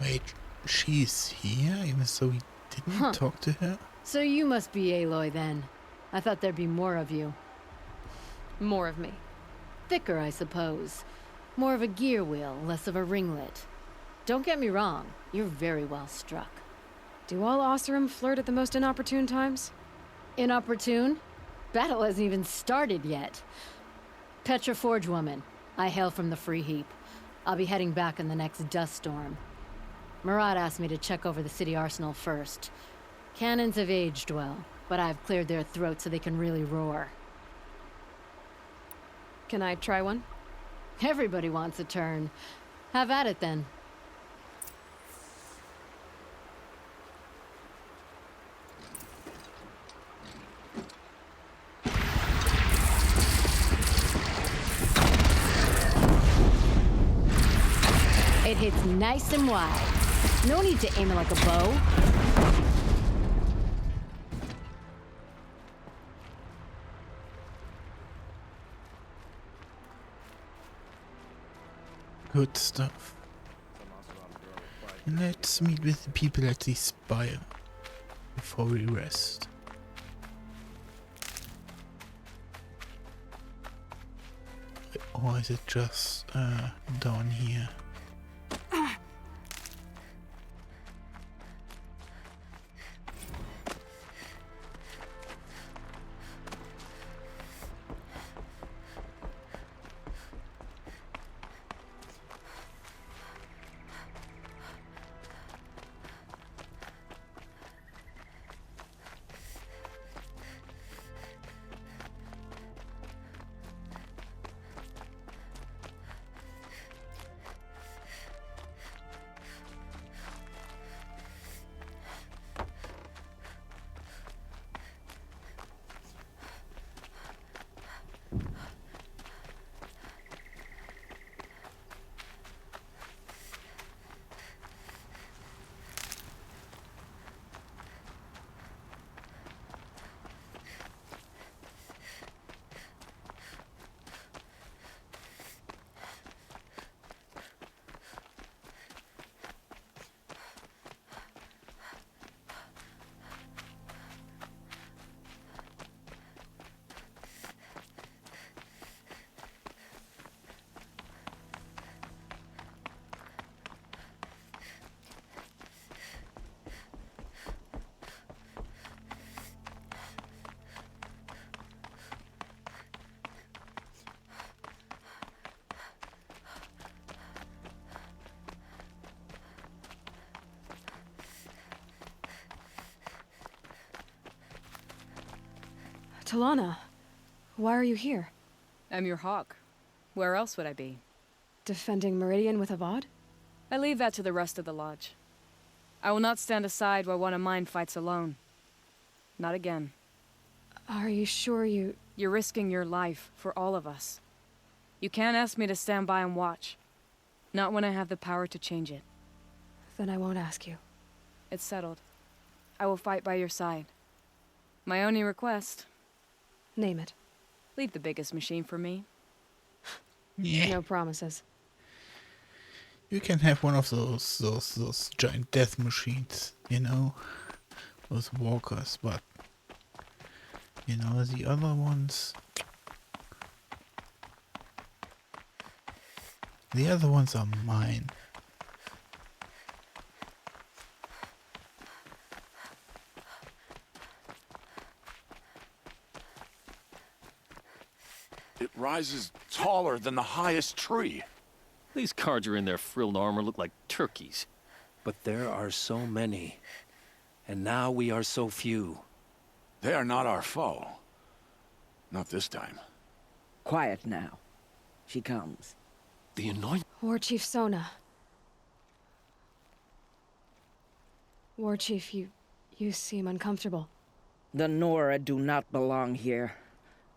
Wait, she's here, even though we didn't talk to her? So you must be Aloy then. I thought there'd be more of you. More of me. Thicker, I suppose. More of a gear wheel, less of a ringlet. Don't get me wrong, you're very well struck. Do all Oseram flirt at the most inopportune times? Inopportune? Battle hasn't even started yet. Petra Forge woman. I hail from the Free Heap. I'll be heading back in the next dust storm. Murad asked me to check over the city arsenal first. Cannons have aged well, but I've cleared their throats so they can really roar. Can I try one? Everybody wants a turn. Have at it then. It hits nice and wide. No need to aim it like a bow. Good stuff. Let's meet with the people at the spire before we rest. Or is it just down here? Talana, why are you here? I'm your hawk. Where else would I be? Defending Meridian with Avad? I leave that to the rest of the Lodge. I will not stand aside while one of mine fights alone. Not again. Are you sure you... You're risking your life for all of us. You can't ask me to stand by and watch. Not when I have the power to change it. Then I won't ask you. It's settled. I will fight by your side. My only request... Name it. Leave the biggest machine for me. Yeah. No promises. You can have one of those giant death machines, you know? Those walkers, but... You know, the other ones... The other ones are mine. It rises taller than the highest tree. These Carja in their frilled armor look like turkeys. But there are so many. And now we are so few. They are not our foe. Not this time. Quiet now. She comes. The anointing. War Chief Sona. War Chief, you seem uncomfortable. The Nora do not belong here.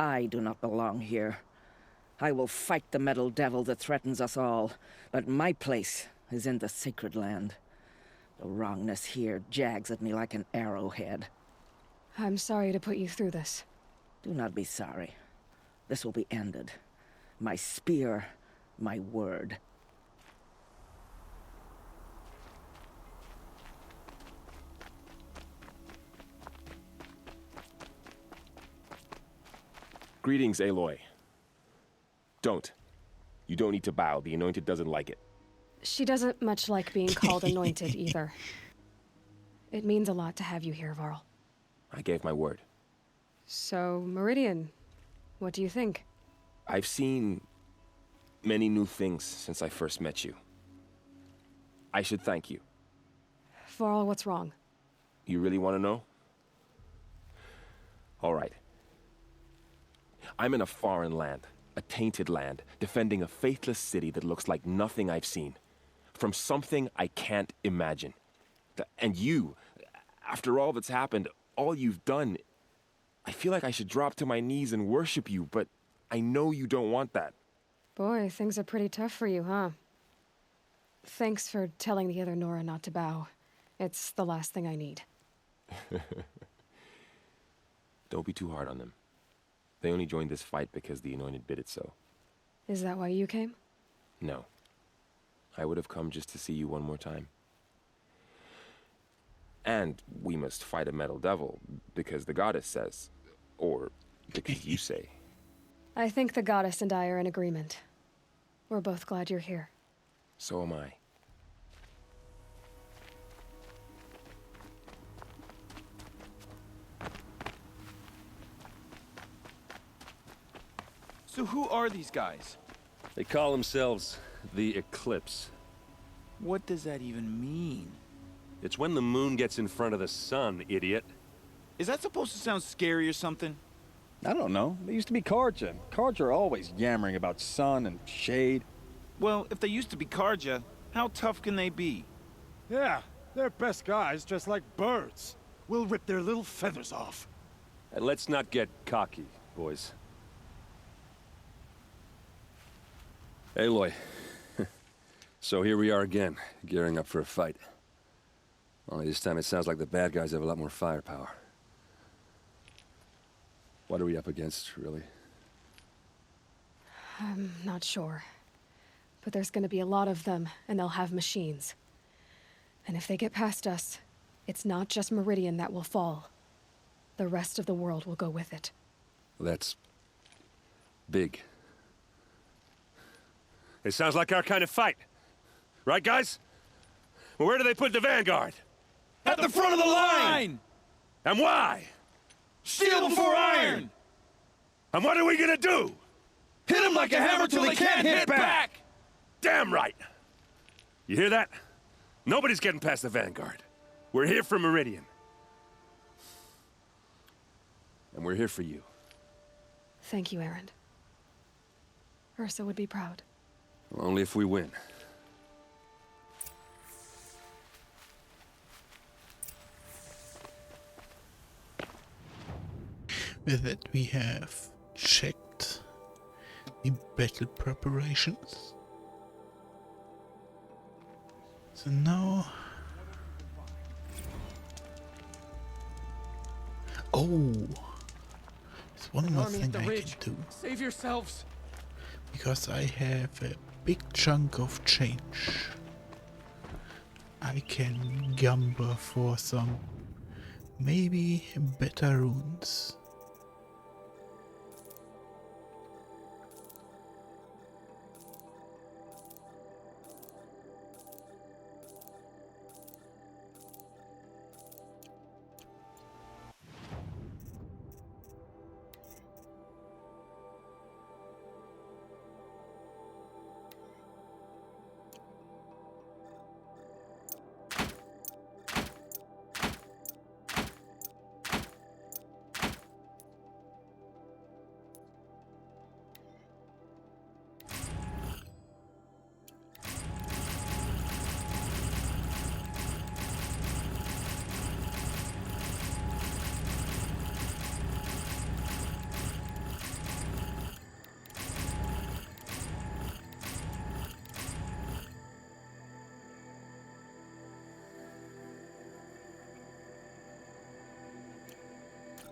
I do not belong here. I will fight the metal devil that threatens us all, but my place is in the sacred land. The wrongness here jags at me like an arrowhead. I'm sorry to put you through this. Do not be sorry. This will be ended. My spear, my word. Greetings, Aloy. Don't. You don't need to bow. The Anointed doesn't like it. She doesn't much like being called anointed either. It means a lot to have you here, Varl. I gave my word. So, Meridian, what do you think? I've seen many new things since I first met you. I should thank you. Varl, what's wrong? You really want to know? All right. I'm in a foreign land, a tainted land, defending a faithless city that looks like nothing I've seen. From something I can't imagine. And you, after all that's happened, all you've done, I feel like I should drop to my knees and worship you, but I know you don't want that. Boy, things are pretty tough for you, huh? Thanks for telling the other Nora not to bow. It's the last thing I need. Don't be too hard on them. They only joined this fight because the Anointed bid it so. Is that why you came? No. I would have come just to see you one more time. And we must fight a metal devil, because the goddess says. Or because you say. I think the goddess and I are in agreement. We're both glad you're here. So am I. So who are these guys? They call themselves the Eclipse. What does that even mean? It's when the moon gets in front of the sun, idiot. Is that supposed to sound scary or something? I don't know. They used to be Karja. Karja are always yammering about sun and shade. Well, if they used to be Karja, how tough can they be? Yeah, they're best guys dressed like birds. We'll rip their little feathers off. And let's not get cocky, boys. Aloy. So here we are again, gearing up for a fight. Only this time it sounds like the bad guys have a lot more firepower. What are we up against, really? I'm not sure. But there's gonna be a lot of them, and they'll have machines. And if they get past us, it's not just Meridian that will fall. The rest of the world will go with it. That's big. It sounds like our kind of fight. Right, guys? Well, where do they put the Vanguard? At the front of the line! And why? Steel before iron! And what are we gonna do? Hit him like a hammer till he can't hit back! Damn right! You hear that? Nobody's getting past the Vanguard. We're here for Meridian. And we're here for you. Thank you, Erend. Ursa would be proud. Well, only if we win. With that, we have checked the battle preparations. So now... Oh! There's one more thing I can do. Save yourselves! Because I have a big chunk of change. I can gamble for some maybe better runes.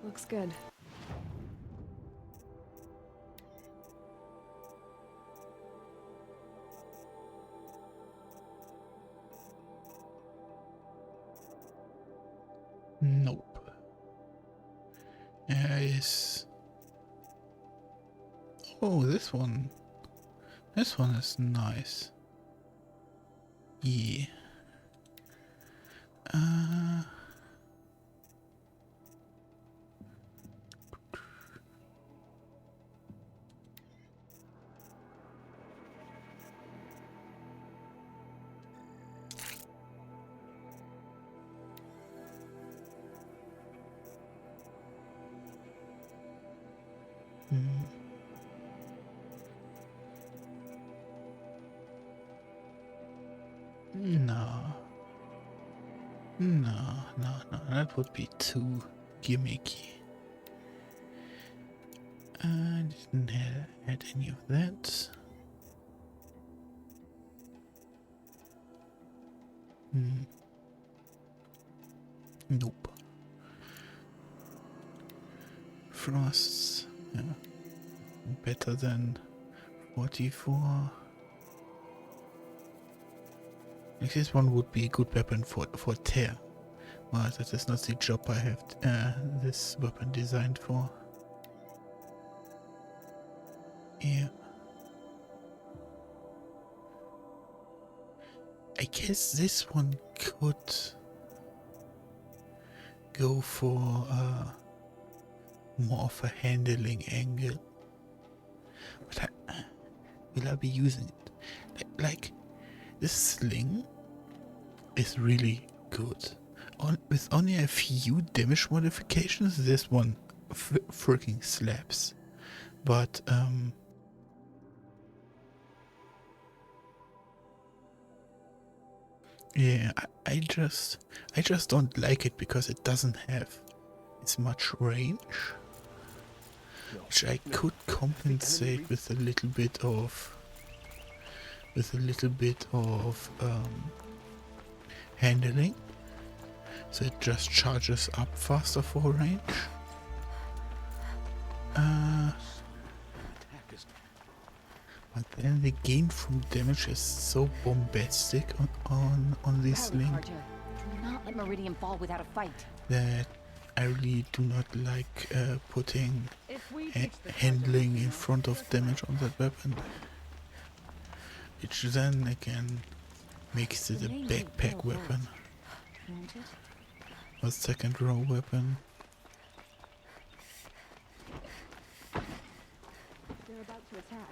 Looks good. Nope. There is Oh, this one. This one is nice. Yeah. No. No, no, no, that would be too gimmicky. I didn't add any of that. Nope. Frosts, yeah. Better than 44. Like this one would be a good weapon for tear. Well, that is not the job I have this weapon designed for. Yeah. I guess this one could go for more of a handling angle. But will I be using it? Like this sling is really good. With only a few damage modifications, this one freaking slaps. But yeah, I just don't like it because it doesn't have as much range, which I could compensate with a little bit of handling, so it just charges up faster for range. But then the gain from damage is so bombastic on this link Do not let Meridian fall without a fight. that I really do not like putting handling in front of damage on that weapon, which then again makes it a backpack weapon or second row weapon. They're about to attack.